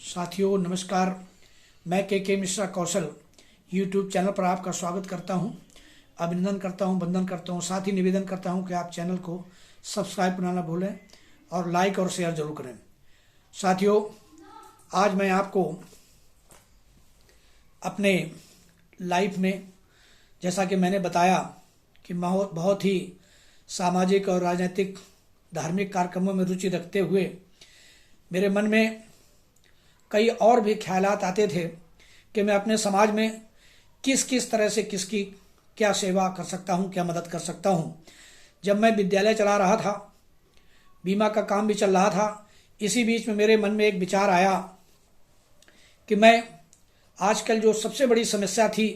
साथियों नमस्कार। मैं के मिश्रा कौशल यूट्यूब चैनल पर आपका स्वागत करता हूं। अभिनंदन करता हूं, वंदन करता हूं। साथ ही निवेदन करता हूं कि आप चैनल को सब्सक्राइब करना ना भूलें और लाइक और शेयर जरूर करें। साथियों, आज मैं आपको अपने लाइफ में, जैसा कि मैंने बताया कि बहुत ही सामाजिक और राजनीतिक धार्मिक कार्यक्रमों में रुचि रखते हुए मेरे मन में कई और भी ख्यालात आते थे कि मैं अपने समाज में किस किस तरह से किसकी क्या सेवा कर सकता हूँ, क्या मदद कर सकता हूँ। जब मैं विद्यालय चला रहा था, बीमा का काम भी चल रहा था, इसी बीच में मेरे मन में एक विचार आया कि मैं आजकल जो सबसे बड़ी समस्या थी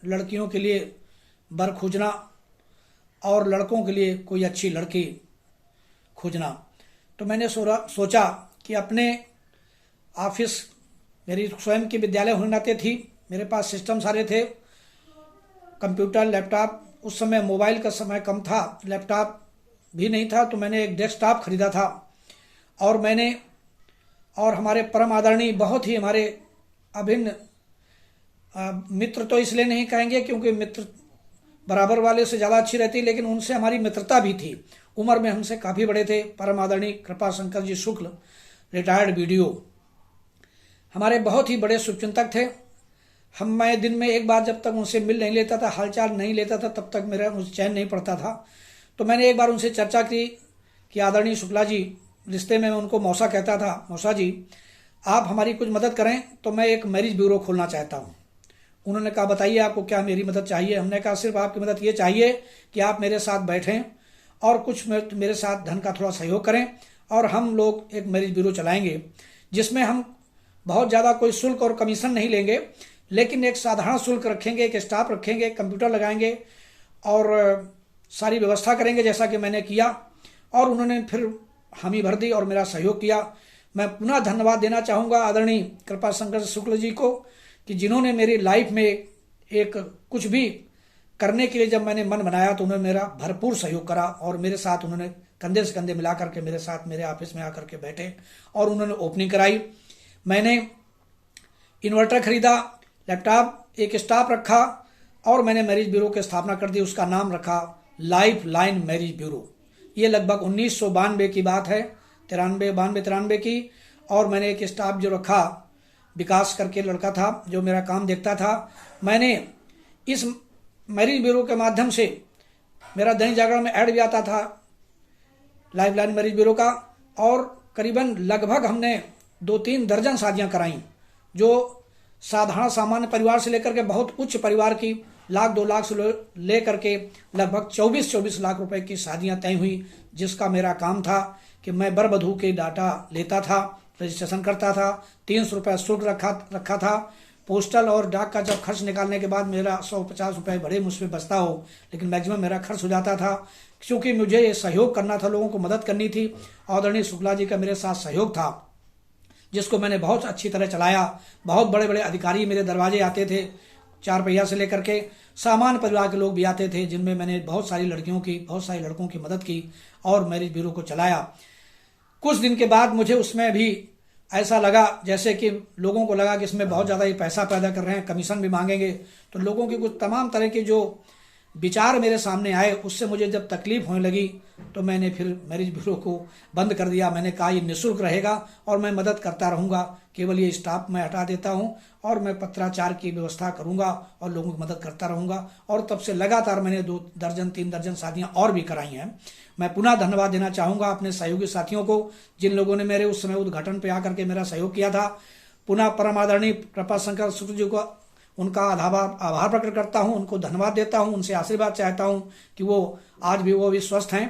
लड़कियों के लिए वर खोजना और लड़कों के लिए कोई अच्छी लड़की खोजना, तो मैंने सोचा कि अपने ऑफिस, मेरी स्वयं की विद्यालय होने नाते थी, मेरे पास सिस्टम सारे थे, कंप्यूटर, लैपटॉप। उस समय मोबाइल का समय कम था, लैपटॉप भी नहीं था, तो मैंने एक डेस्कटॉप खरीदा था। और हमारे परम आदरणीय, बहुत ही हमारे अभिन्न मित्र, तो इसलिए नहीं कहेंगे क्योंकि मित्र बराबर वाले से ज़्यादा अच्छी रहती, लेकिन उनसे हमारी मित्रता भी थी। उम्र में हमसे काफ़ी बड़े थे। परम आदरणीय कृपाशंकर जी शुक्ल, रिटायर्ड बीडीओ, हमारे बहुत ही बड़े शुभचिंतक थे। मैं दिन में एक बार जब तक उनसे मिल नहीं लेता था, हालचाल नहीं लेता था, तब तक मेरा मुझे चैन नहीं पड़ता था। तो मैंने एक बार उनसे चर्चा की कि आदरणीय शुक्ला जी, रिश्ते में मैं उनको मौसा कहता था, मौसा जी आप हमारी कुछ मदद करें तो मैं एक मैरिज ब्यूरो खोलना चाहता हूँ। उन्होंने कहा बताइए आपको क्या मेरी मदद चाहिए। हमने कहा सिर्फ आपकी मदद ये चाहिए कि आप मेरे साथ बैठें और कुछ मेरे साथ धन का थोड़ा सहयोग करें और हम लोग एक मैरिज ब्यूरो चलाएंगे, जिसमें हम बहुत ज़्यादा कोई शुल्क और कमीशन नहीं लेंगे, लेकिन एक साधारण शुल्क रखेंगे, एक स्टाफ रखेंगे, कंप्यूटर लगाएंगे और सारी व्यवस्था करेंगे, जैसा कि मैंने किया। और उन्होंने फिर हामी भर दी और मेरा सहयोग किया। मैं पुनः धन्यवाद देना चाहूँगा आदरणीय कृपाशंकर शुक्ल जी को कि जिन्होंने मेरी लाइफ में एक कुछ भी करने के लिए जब मैंने मन बनाया तो उन्होंने मेरा भरपूर सहयोग करा और मेरे साथ उन्होंने कंधे से कंधे मिला करके मेरे साथ मेरे ऑफिस में आकर के बैठे और उन्होंने ओपनिंग कराई। मैंने इन्वर्टर खरीदा, लैपटॉप, एक स्टाफ रखा और मैंने मैरिज ब्यूरो की स्थापना कर दी। उसका नाम रखा लाइफ लाइन मैरिज ब्यूरो। ये लगभग 1992 की बात है, 93 की। और मैंने एक स्टाफ जो रखा, विकास करके लड़का था जो मेरा काम देखता था। मैंने इस मैरिज ब्यूरो के माध्यम से, मेरा दैनिक जागरण में ऐड भी आता था लाइफ लाइन मैरिज ब्यूरो का, और करीबन लगभग हमने 2-3 दर्जन शादियां कराई, जो साधारण सामान्य परिवार से लेकर के बहुत उच्च परिवार की 1-2 लाख से लेकर के लगभग 24 लाख रुपए की शादियां तय हुई। जिसका मेरा काम था कि मैं वर वधू के डाटा लेता था, रजिस्ट्रेशन करता था, 300 रुपये शुल्क रखा था। पोस्टल और डाक का जब खर्च निकालने के बाद मेरा 150 रुपये बड़े मुझसे बचता हो, लेकिन मैक्सिमम मेरा खर्च हो जाता था, क्योंकि मुझे ये सहयोग करना था, लोगों को मदद करनी थी। आदरणीय शुक्ला जी का मेरे साथ सहयोग था, जिसको मैंने बहुत अच्छी तरह चलाया। बहुत बड़े बड़े अधिकारी मेरे दरवाजे आते थे, 4 पहिया से लेकर के सामान्य परिवार के लोग भी आते थे, जिनमें मैंने बहुत सारी लड़कियों की, बहुत सारे लड़कों की मदद की और मैरिज ब्यूरो को चलाया। कुछ दिन के बाद मुझे उसमें भी ऐसा लगा जैसे कि लोगों को लगा कि इसमें बहुत ज़्यादा ही पैसा पैदा कर रहे हैं, कमीशन भी मांगेंगे। तो लोगों की कुछ तमाम तरह के जो विचार मेरे सामने आए, उससे मुझे जब तकलीफ होने लगी तो मैंने फिर मैरिज ब्यूरो को बंद कर दिया। मैंने कहा ये निःशुल्क रहेगा और मैं मदद करता रहूँगा, केवल ये स्टाफ मैं हटा देता हूँ और मैं पत्राचार की व्यवस्था करूँगा और लोगों की मदद करता रहूँगा। और तब से लगातार मैंने 2 दर्जन 3 दर्जन शादियाँ और भी कराई हैं। मैं पुनः धन्यवाद देना चाहूँगा अपने सहयोगी साथियों को, जिन लोगों ने मेरे उस समय उद्घाटन पर आकर के मेरा सहयोग किया था। पुनः परम आदरणीय कृपाशंकर शुक्ल जी को उनका आभार प्रकट करता हूं, उनको धन्यवाद देता हूं, उनसे आशीर्वाद चाहता हूं कि वो आज भी वो भी स्वस्थ हैं,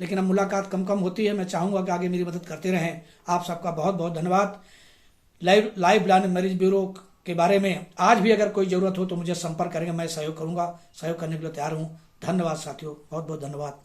लेकिन अब मुलाकात कम होती है। मैं चाहूँगा कि आगे मेरी मदद करते रहें। आप सबका बहुत बहुत धन्यवाद। लाइफ लाइन मैरिज ब्यूरो के बारे में आज भी अगर कोई ज़रूरत हो तो मुझे संपर्क करेंगे, मैं सहयोग करूँगा, सहयोग करने के लिए तैयार हूँ। धन्यवाद साथियों, बहुत बहुत धन्यवाद।